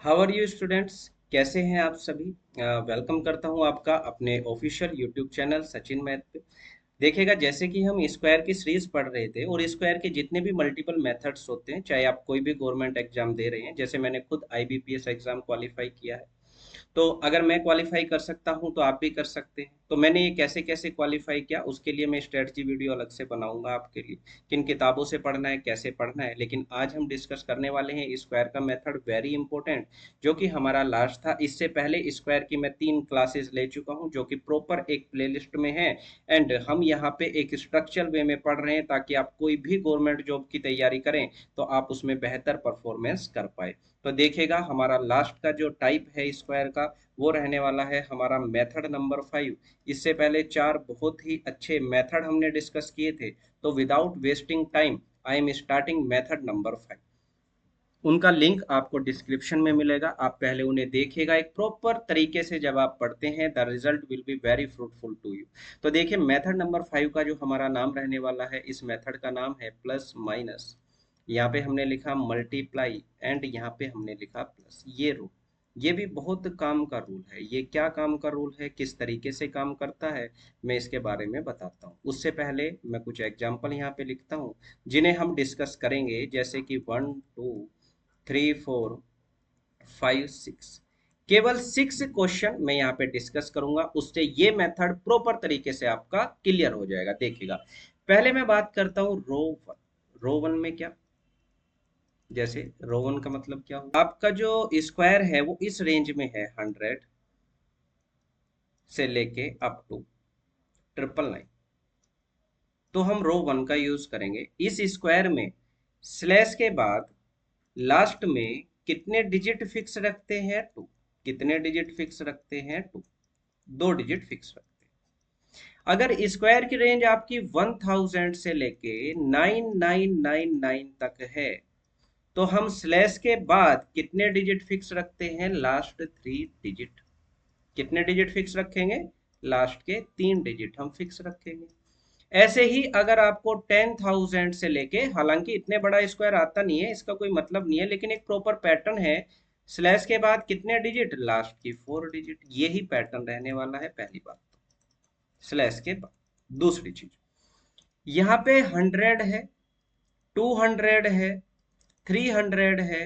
How are you students. कैसे हैं आप सभी। वेलकम करता हूं आपका अपने official YouTube channel Sachin math पे। देखिएगा, जैसे कि हम स्क्वायर की सीरीज पढ़ रहे थे और स्क्वायर के जितने भी मल्टीपल मेथड्स होते हैं, चाहे आप कोई भी गवर्नमेंट एग्जाम दे रहे हैं, जैसे मैंने खुद आईबीपीएस एग्जाम क्वालिफाई किया है। तो अगर मैं क्वालिफाई कर सकता हूं तो आप भी कर सकते हैं। तो मैंने ये कैसे कैसे क्वालिफाई किया, उसके लिए मैं स्ट्रेटजी वीडियो अलग से बनाऊंगा आपके लिए। किन किताबों से पढ़ना है, कैसे पढ़ना है। लेकिन आज हम डिस्कस करने वाले हैं स्क्वायर का मेथड, वेरी इंपॉर्टेंट, जो कि हमारा लास्ट था। इससे पहले स्क्वायर की मैं 3 क्लासेस ले चुका हूं, जो कि प्रॉपर एक प्लेलिस्ट में है। एंड हम यहाँ पे एक स्ट्रक्चरल वे में पढ़ रहे हैं, ताकि आप कोई भी गवर्नमेंट जॉब की तैयारी करें तो आप उसमें बेहतर परफॉर्मेंस कर पाए। तो देखिएगा, हमारा लास्ट का जो टाइप है स्क्वायर का, वो रहने वाला है हमारा मेथड नंबर 5। इससे पहले 4 बहुत ही अच्छे मेथड हमने डिस्कस किए थे। तो without wasting time I am starting method number 5। उनका लिंक आपको डिस्क्रिप्शन में मिलेगा, आप पहले उन्हें देखिएगा एक प्रॉपर तरीके से। जब आप पढ़ते हैं, the result will be very fruitful to you. तो देखिए, मेथड नंबर 5 का जो हमारा नाम रहने वाला है, इस मेथड का नाम है प्लस माइनस। यहाँ पे हमने लिखा मल्टीप्लाई एंड यहाँ पे हमने लिखा प्लस। ये रूल, ये भी बहुत काम का रूल है। ये क्या काम का रूल है, किस तरीके से काम करता है, मैं इसके बारे में बताता हूँ। उससे पहले मैं कुछ एग्जाम्पल यहाँ पे लिखता हूँ, जिन्हें हम डिस्कस करेंगे। जैसे कि 1 2 3 4 5 6, केवल 6 क्वेश्चन मैं यहाँ पे डिस्कस करूंगा। उससे ये मेथड प्रॉपर तरीके से आपका क्लियर हो जाएगा। देखिएगा, पहले मैं बात करता हूँ रो वन। रो वन में क्या, जैसे रो वन का मतलब क्या हुआ, आपका जो स्क्वायर है वो इस रेंज में है, 100 से लेके अप टू 999। तो हम रो वन का यूज करेंगे। इस स्क्वायर में स्लैश के बाद लास्ट में कितने डिजिट फिक्स रखते हैं? 2। कितने डिजिट फिक्स रखते हैं? 2। 2 डिजिट फिक्स रखते हैं। अगर स्क्वायर की रेंज आपकी 1000 से लेके 9999 तक है, तो हम स्लैश के बाद कितने डिजिट फिक्स रखते हैं? Last 3 digit. कितने डिजिट फिक्स रखेंगे? लास्ट के 3 डिजिट हम फिक्स रखेंगे। ऐसे ही अगर आपको 10,000 से लेके, हालांकि इतने बड़ा स्क्वायर आता नहीं है, इसका कोई मतलब नहीं है, लेकिन एक प्रॉपर पैटर्न है। स्लैश के बाद कितने डिजिट? लास्ट की 4 डिजिट। यही पैटर्न रहने वाला है, पहली बात तो। स्लैश के बाद दूसरी चीज, यहाँ पे 100 है, 200 है, 300 है,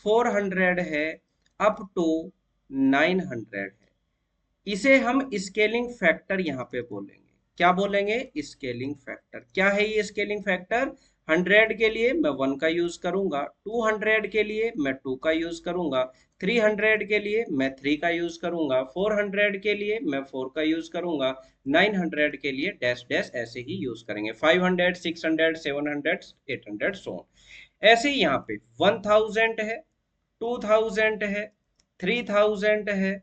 400 है, अप टू 900 है। इसे हम स्केलिंग फैक्टर यहाँ पे बोलेंगे। क्या बोलेंगे? Scaling factor. क्या है ये स्केलिंग फैक्टर? 100 के लिए मैं 1 का यूज करूंगा, 200 के लिए मैं 2 का यूज करूंगा, 300 के लिए मैं 3 का यूज करूंगा, 400 के लिए मैं 4 का यूज करूंगा, 900 के लिए डैश डैश ऐसे ही यूज करेंगे, 500 600 700 800 सो ऑन। ऐसे ही यहाँ पे 1000 है, 2000 है, 3000 है,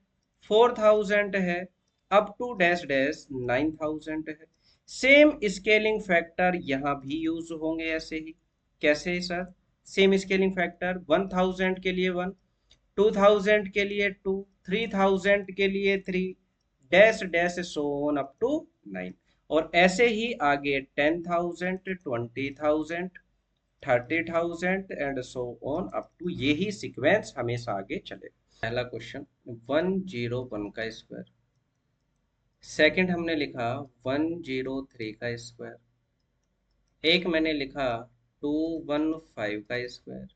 4000 है, अप टू डैश डैश 9000 है। सेम स्केलिंग फैक्टर यहाँ भी यूज होंगे ऐसे ही। कैसे सर? सेम स्केलिंग फैक्टर, 1000 के लिए 1, 2000 के लिए 2, 3000 के लिए 3, dash dash so on up to 9। और ऐसे ही आगे 10,000, 20,000, 30,000 and so on up to, यही सीक्वेंस हमेशा आगे चले। पहला क्वेश्चन 101 का स्क्वायर। सेकंड हमने लिखा 103 का स्क्वायर। एक मैंने लिखा 215 का स्क्वायर।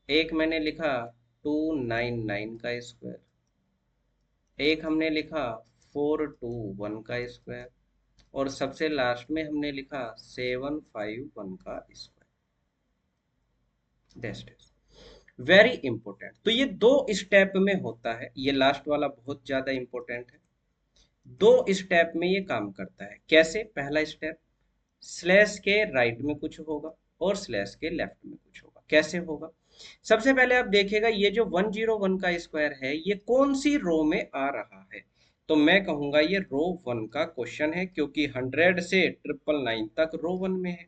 एक मैंने लिखा 299 का स्क्वायर। एक हमने लिखा 421 का स्क्वायर। और सबसे लास्ट में हमने लिखा 751 का square. Dash dash. Very important. तो ये 2 स्टेप में होता है, ये लास्ट वाला बहुत ज्यादा इंपॉर्टेंट है। 2 स्टेप में ये काम करता है। कैसे? पहला स्टेप, स्लैश के राइट में कुछ होगा और स्लैश के लेफ्ट में कुछ होगा। कैसे होगा? सबसे पहले आप देखिएगा, ये जो 101 का स्क्वायर है, ये कौन सी रो में आ रहा है? तो मैं कहूंगा ये रो 1 का क्वेश्चन है, क्योंकि 100 से 999 तक रो 1 में है।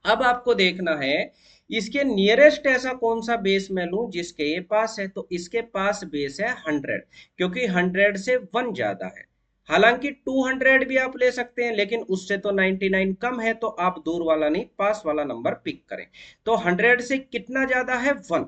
अब आपको देखना है, इसके नियरेस्ट ऐसा कौन सा बेस मैं लूं जिसके ये पास है। तो इसके पास बेस है 100, क्योंकि 100 से 1 ज्यादा है। हालांकि 200 भी आप ले सकते हैं, लेकिन उससे तो 99 कम है, तो आप दूर वाला नहीं, पास वाला नंबर पिक करें। तो 100 से कितना ज्यादा है? 1।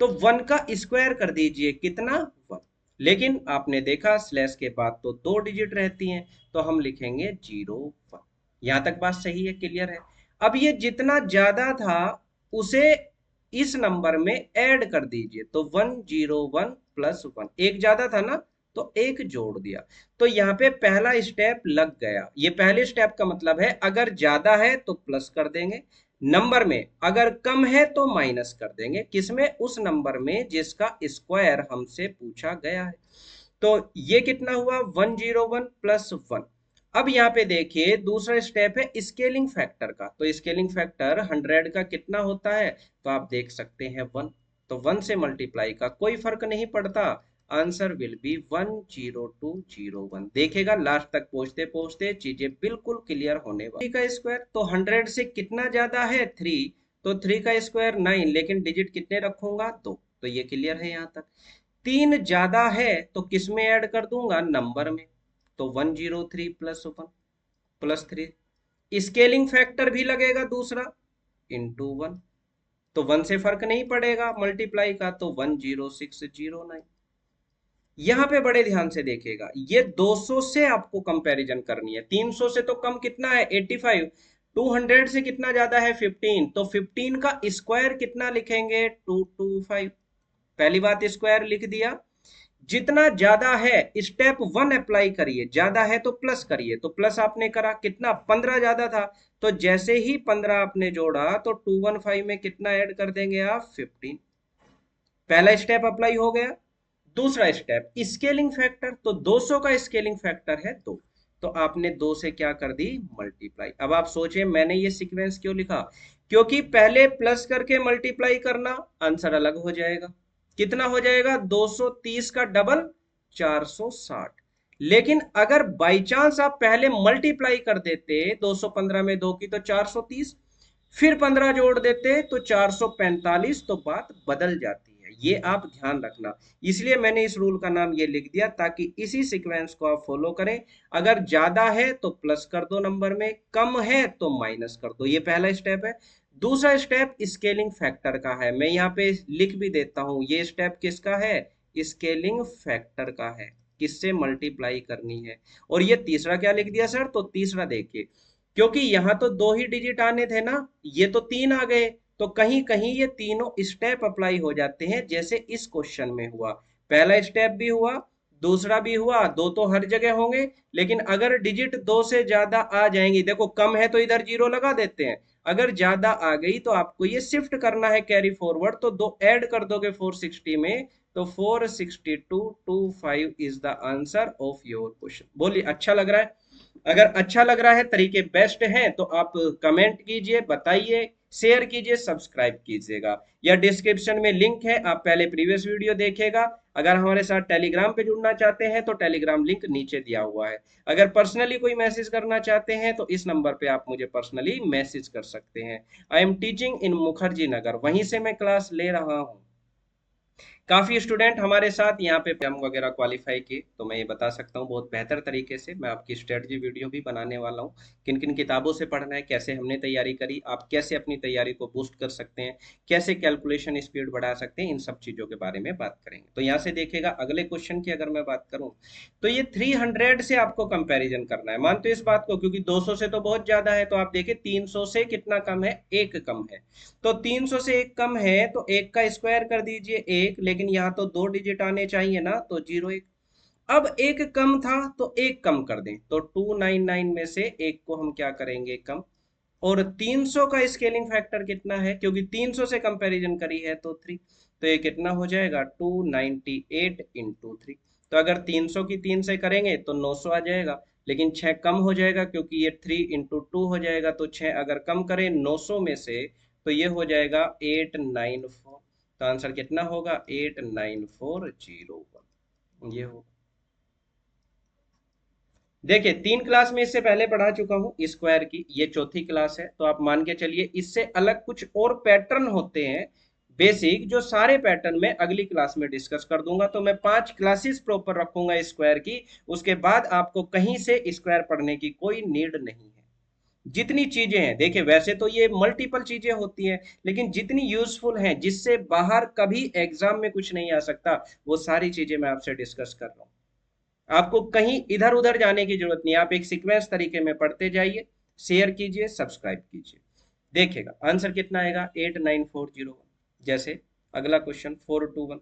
तो 1 का स्क्वायर कर दीजिए, कितना 1। लेकिन आपने देखा स्लैश के बाद तो 2 डिजिट रहती हैं, तो हम लिखेंगे 0 1। यहां तक बात सही है, क्लियर है। अब ये जितना ज्यादा था उसे इस नंबर में ऐड कर दीजिए, तो 101 प्लस 1, एक ज्यादा था ना तो एक जोड़ दिया। तो यहाँ पे पहला स्टेप लग गया। ये पहले स्टेप का मतलब है अगर ज्यादा है तो प्लस कर देंगे नंबर में, अगर कम है तो माइनस कर देंगे, किसमें, उस नंबर में जिसका स्क्वायर हमसे पूछा गया है। तो ये कितना हुआ 101 प्लस 1। अब यहाँ पे देखिए दूसरा स्टेप है स्केलिंग फैक्टर का, तो स्केलिंग फैक्टर 100 का कितना होता है, तो आप देख सकते हैं 1। तो 1 से मल्टीप्लाई का कोई फर्क नहीं पड़ता, आंसर विल बी 10201। देखेगा लास्ट तक पहुंचते पहुंचते चीजें बिल्कुल क्लियर होने वाली। 3 का स्क्वायर तो 100 से कितना ज्यादा है 3, तो 3 का स्क्वायर 9, लेकिन डिजिट कितने रखूंगा 2। तो ये क्लियर है यहाँ तक। 3 ज्यादा है तो किस में ऐड कर दूंगा, नंबर में, तो 103 प्लस 1 प्लस 3। स्केलिंग फैक्टर भी लगेगा दूसरा इंटू 1, तो 1 से फर्क नहीं पड़ेगा मल्टीप्लाई का, तो 10609। यहां पे बड़े ध्यान से देखेगा, ये 200 से आपको कंपैरिजन करनी है। 300 से तो कम कितना है 85, 200 से कितना ज्यादा है 15, तो 15 का स्क्वायर कितना लिखेंगे 225। पहली बात स्क्वायर लिख दिया। जितना ज्यादा है स्टेप 1 अप्लाई करिए, ज्यादा है तो प्लस करिए, तो प्लस आपने करा कितना 15 ज्यादा था, तो जैसे ही 15 आपने जोड़ा तो 215 में कितना ऐड कर देंगे आप 15। पहला स्टेप अप्लाई हो गया। दूसरा स्टेप स्केलिंग फैक्टर, तो 200 का स्केलिंग फैक्टर है 2, तो आपने 2 से क्या कर दी मल्टीप्लाई। अब आप सोचें मैंने ये सीक्वेंस क्यों लिखा, क्योंकि पहले प्लस करके मल्टीप्लाई करना, आंसर अलग हो जाएगा। कितना हो जाएगा 230 का डबल 460। लेकिन अगर बाई चांस आप पहले मल्टीप्लाई कर देते 215 में 2 की तो 430, फिर 15 जोड़ देते तो 445, तो बात बदल जाती है। ये आप ध्यान रखना, इसलिए मैंने इस रूल का नाम ये लिख दिया ताकि इसी सीक्वेंस को आप फॉलो करें। अगर ज्यादा है तो प्लस कर दो नंबर में, कम है तो माइनस कर दो। ये पहला स्टेप है। दूसरा स्टेप स्केलिंग फैक्टर का है, मैं यहाँ पे लिख भी देता हूं, ये स्टेप किसका है, स्केलिंग फैक्टर का है, किससे मल्टीप्लाई करनी है। और ये तीसरा क्या लिख दिया सर, तो तीसरा देखिए, क्योंकि यहां तो 2 ही डिजिट आने थे ना, ये तो 3 आ गए, तो कहीं कहीं ये तीनों स्टेप अप्लाई हो जाते हैं, जैसे इस क्वेश्चन में हुआ। पहला स्टेप भी हुआ, दूसरा भी हुआ, 2 तो हर जगह होंगे, लेकिन अगर डिजिट 2 से ज्यादा आ जाएंगी, देखो कम है तो इधर 0 लगा देते हैं, अगर ज्यादा आ गई तो आपको ये शिफ्ट करना है कैरी फॉरवर्ड, तो 2 ऐड कर दोगे 460 में, तो 46225 is the answer of your question. बोलिए अच्छा लग रहा है। अगर अच्छा लग रहा है, तरीके बेस्ट हैं, तो आप कमेंट कीजिए, बताइए, शेयर कीजिए, सब्सक्राइब कीजिएगा। या डिस्क्रिप्शन में लिंक है, आप पहले प्रीवियस वीडियो देखिएगा। अगर हमारे साथ टेलीग्राम पे जुड़ना चाहते हैं तो टेलीग्राम लिंक नीचे दिया हुआ है। अगर पर्सनली कोई मैसेज करना चाहते हैं तो इस नंबर पे आप मुझे पर्सनली मैसेज कर सकते हैं। I am teaching in Mukherjee Nagar, वहीं से मैं क्लास ले रहा हूँ। काफी स्टूडेंट हमारे साथ यहाँ पे एग्जाम वगैरह क्वालिफाई किए, तो मैं ये बता सकता हूँ बहुत बेहतर तरीके से मैं आपकी स्ट्रेटजी वीडियो भी बनाने वाला हूँ। किन किन किताबों से पढ़ना है, कैसे हमने तैयारी करी, आप कैसे अपनी तैयारी को बूस्ट कर सकते हैं, कैसे कैलकुलेशन स्पीड बढ़ा सकते हैं, इन सब चीजों के बारे में बात करेंगे। तो यहाँ से देखिएगा अगले क्वेश्चन की अगर मैं बात करूँ, तो ये 300 से आपको कंपेरिजन करना है। मानते हो इस बात को, क्योंकि 200 से तो बहुत ज्यादा है, तो आप देखिए 300 से कितना कम है, एक कम है, तो 300 से एक कम है तो एक का स्क्वायर कर दीजिए एक, लेकिन यहाँ तो 2 डिजिट आने चाहिए ना, तो 01। अब एक कम था तो एक कम कर दें, तो 299 में से एक को हम क्या करेंगे कम। और 300 का स्केलिंग फैक्टर कितना है, क्योंकि 300 से कंपैरिजन करी है तो 3, तो ये कितना हो जाएगा 298 इंटू 3। तो अगर 300 की 3 से करेंगे तो 900 आ जाएगा, लेकिन 6 कम हो जाएगा क्योंकि ये 3 इंटू 2 हो जाएगा, तो 6 अगर कम करें 900 में से तो ये हो जाएगा 894। तो आंसर कितना होगा 89401, ये होगा। देखिए 3 क्लास में इससे पहले पढ़ा चुका हूँ स्क्वायर की, ये चौथी क्लास है, तो आप मान के चलिए इससे अलग कुछ और पैटर्न होते हैं बेसिक, जो सारे पैटर्न में अगली क्लास में डिस्कस कर दूंगा। तो मैं 5 क्लासेस प्रॉपर रखूंगा स्क्वायर की, उसके बाद आपको कहीं से स्क्वायर पढ़ने की कोई नीड नहीं है। जितनी चीजें हैं, देखिए वैसे तो ये मल्टीपल चीजें होती हैं, लेकिन जितनी यूजफुल हैं जिससे बाहर कभी एग्जाम में कुछ नहीं आ सकता, वो सारी चीजें मैं आपसे डिस्कस कर रहा हूँ। आपको कहीं इधर उधर जाने की जरूरत नहीं, आप एक सीक्वेंस तरीके में पढ़ते जाइए, शेयर कीजिए, सब्सक्राइब कीजिए। देखिएगा आंसर कितना आएगा, 89401। जैसे अगला क्वेश्चन 421,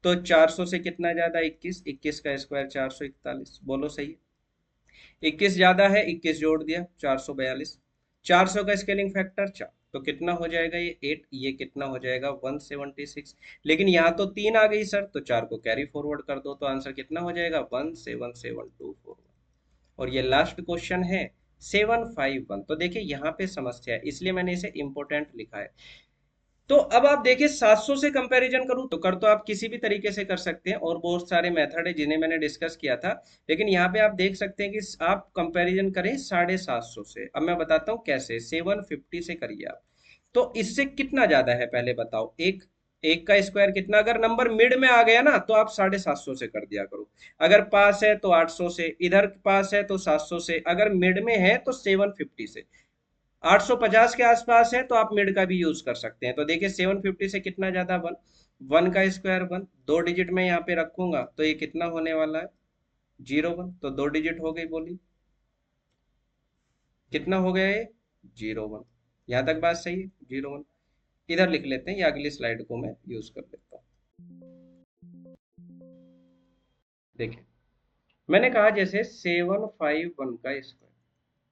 तो 400 से कितना ज्यादा, 21, 21 का स्क्वायर 441, बोलो सही। 21 ज्यादा है, 21 जोड़ दिया 442। 400 का स्केलिंग फैक्टर 4, तो कितना हो जाएगा ये 8, ये कितना हो जाएगा 176। लेकिन यहाँ तो 3 आ गई सर, तो 4 को कैरी फॉरवर्ड कर दो, तो आंसर कितना हो जाएगा 17724। और ये लास्ट क्वेश्चन है 751। तो देखिए यहाँ पे समस्या है, इसलिए मैंने इसे इंपोर्टेंट लिखा है। तो अब आप देखिए 700 से कंपैरिजन करूं तो कर तो आप किसी भी तरीके से कर सकते हैं, और बहुत सारे मेथड है जिन्हें मैंने डिस्कस किया था। लेकिन यहाँ पे आप देख सकते हैं कि आप कंपैरिजन करें 750 से। अब मैं बताता हूँ कैसे, 750 से करिए आप। तो इससे कितना ज्यादा है पहले बताओ, एक, एक का स्क्वायर कितना, अगर नंबर मिड में आ गया ना तो आप 750 से कर दिया करो। अगर पास है तो 800 से, इधर पास है तो 700 से, अगर मिड में है तो 750 से। 850 के आसपास है तो आप मिड का भी यूज कर सकते हैं। तो देखिए 750 से कितना ज्यादा, वन, वन का स्क्वायर वन, दो डिजिट में यहाँ पे रखूंगा तो ये कितना होने वाला है, 01। तो दो डिजिट हो गई, बोली कितना हो गया ये, 01। यहाँ तक बात सही है, 01। इधर लिख लेते हैं, या अगली स्लाइड को मैं यूज कर लेता हूँ। देखिए मैंने कहा जैसे 751 का स्क्वायर,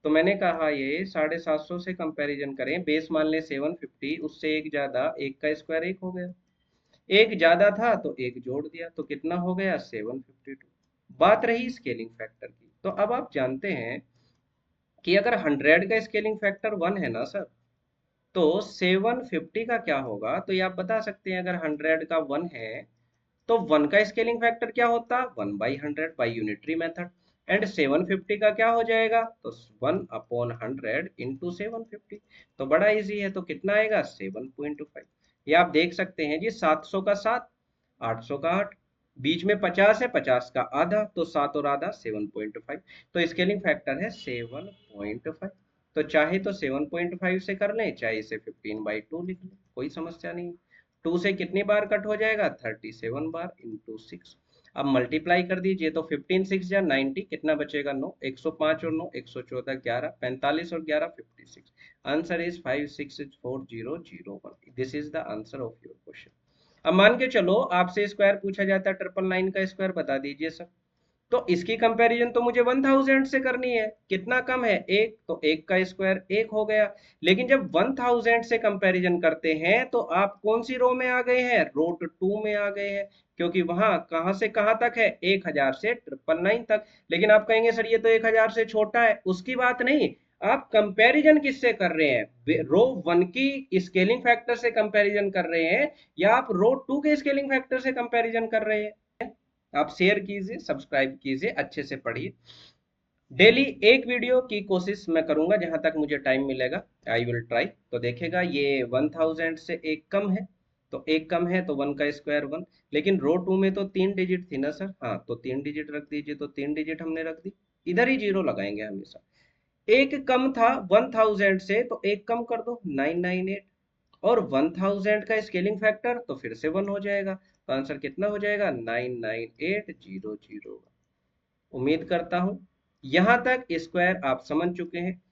तो मैंने कहा ये 750 से कंपैरिजन करें, बेस मान ले 750, उससे एक ज्यादा, एक का स्क्वायर एक हो गया, एक ज्यादा था तो एक जोड़ दिया, तो कितना हो गया 752। बात रही स्केलिंग फैक्टर की, तो अब आप जानते हैं कि अगर 100 का स्केलिंग फैक्टर 1 है ना सर, तो 750 का क्या होगा, तो ये आप बता सकते हैं। अगर 100 का 1 है तो 1 का स्केलिंग फैक्टर क्या होता, 1/100 बाई यूनिटरी मेथड। एंड 750 का क्या हो जाएगा, तो 1/100 इंटू 750। तो बड़ा इजी है, तो कितना आएगा 7.5। ये आप देख सकते हैं जी, 700 का 7, 800 का 8, बीच में 50 है, 50 का आधा, तो 7 और आधा 7.5। तो स्केलिंग फैक्टर है 7.5। तो चाहे तो 7.5 से कर लें, चाहे इसे 15/2 लिख लें, कोई समस्या नहीं। 2 से कितनी बार कट हो जाएगा, 37 बार इंटू 6। अब मल्टीप्लाई कर दीजिए, तो 15 6 या 90, कितना बचेगा 9, 105 और 9 114, 11 45 और 11 56। Answer is 564001। This is the answer of your question. अब मान के चलो आपसे स्क्वायर पूछा जाता है, 999 का स्क्वायर बता दीजिए सर। तो इसकी कंपैरिजन तो मुझे 1000 से करनी है, कितना कम है एक, तो एक का स्क्वायर एक हो गया। लेकिन जब 1000 से कंपैरिजन करते हैं तो आप कौन सी रो में आ गए हैं, रूट 2 में आ गए हैं, क्योंकि वहां कहां से कहां तक है, 1000 से 999 तक। लेकिन आप कहेंगे सर ये तो 1000 से छोटा है, उसकी बात नहीं, आप कंपैरिजन किससे कर रहे हैं, रो 1 की स्केलिंग फैक्टर से कंपैरिजन कर रहे हैं, या आप रो 2 के स्केलिंग फैक्टर से कंपैरिजन कर रहे हैं। आप शेयर कीजिए, सब्सक्राइब कीजिए, अच्छे से पढ़िए। डेली एक वीडियो की कोशिश मैं करूंगा, जहां तक मुझे टाइम मिलेगा आई विल ट्राई। तो देखेगा ये 1000 से एक कम है, तो एक कम है तो 1 का स्क्वायर 1। लेकिन रो 2 में तो 3 डिजिट थी ना सर, हाँ तो 3 डिजिट रख दीजिए, तो 3 डिजिट हमने रख दी, इधर ही जीरो लगाएंगे हमेशा। एक कम था 1000 से, तो एक कम कर दो 998, और 1000 का स्केलिंग फैक्टर तो फिर से 1 हो जाएगा, तो आंसर कितना हो जाएगा 99800। उम्मीद करता हूं यहां तक स्क्वायर आप समझ चुके हैं।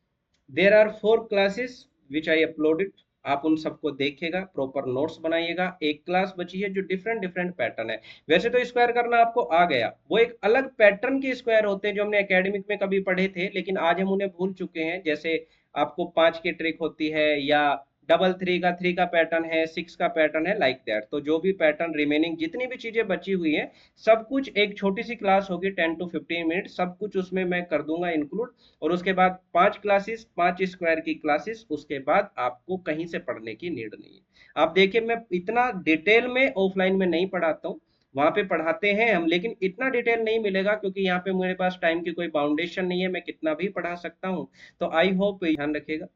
There are 4 classes which I uploaded, आप उन सबको देखिएगा, प्रॉपर नोट्स बनाइएगा। एक क्लास बची है जो डिफरेंट डिफरेंट पैटर्न है। वैसे तो स्क्वायर करना आपको आ गया, वो एक अलग पैटर्न के स्क्वायर होते हैं जो हमने एकेडमिक में कभी पढ़े थे, लेकिन आज हम उन्हें भूल चुके हैं। जैसे आपको 5 की ट्रिक होती है, या डबल थ्री का पैटर्न है, 6 का पैटर्न है, लाइक दैट। तो जो भी पैटर्न रिमेनिंग जितनी भी चीजें बची हुई है, सब कुछ एक छोटी सी क्लास होगी 10 to 15 मिनट, सब कुछ उसमें मैं कर दूंगा इंक्लूड। और उसके बाद 5 क्लासेस, 5 स्क्वायर की क्लासेस, उसके बाद आपको कहीं से पढ़ने की नीड नहीं है। आप देखिए मैं इतना डिटेल में ऑफलाइन में नहीं पढ़ाता हूँ, वहां पे पढ़ाते हैं हम, लेकिन इतना डिटेल नहीं मिलेगा, क्योंकि यहाँ पे मेरे पास टाइम की कोई बाउंडेशन नहीं है, मैं कितना भी पढ़ा सकता हूँ। तो आई होप ध्यान रखिएगा।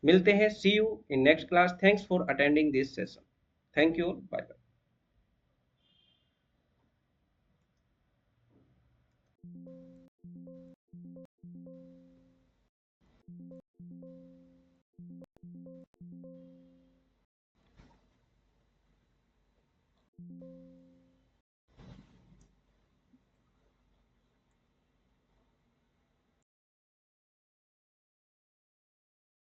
मिलते हैं, see you in next class. Thanks for attending this session. Thank you, bye bye.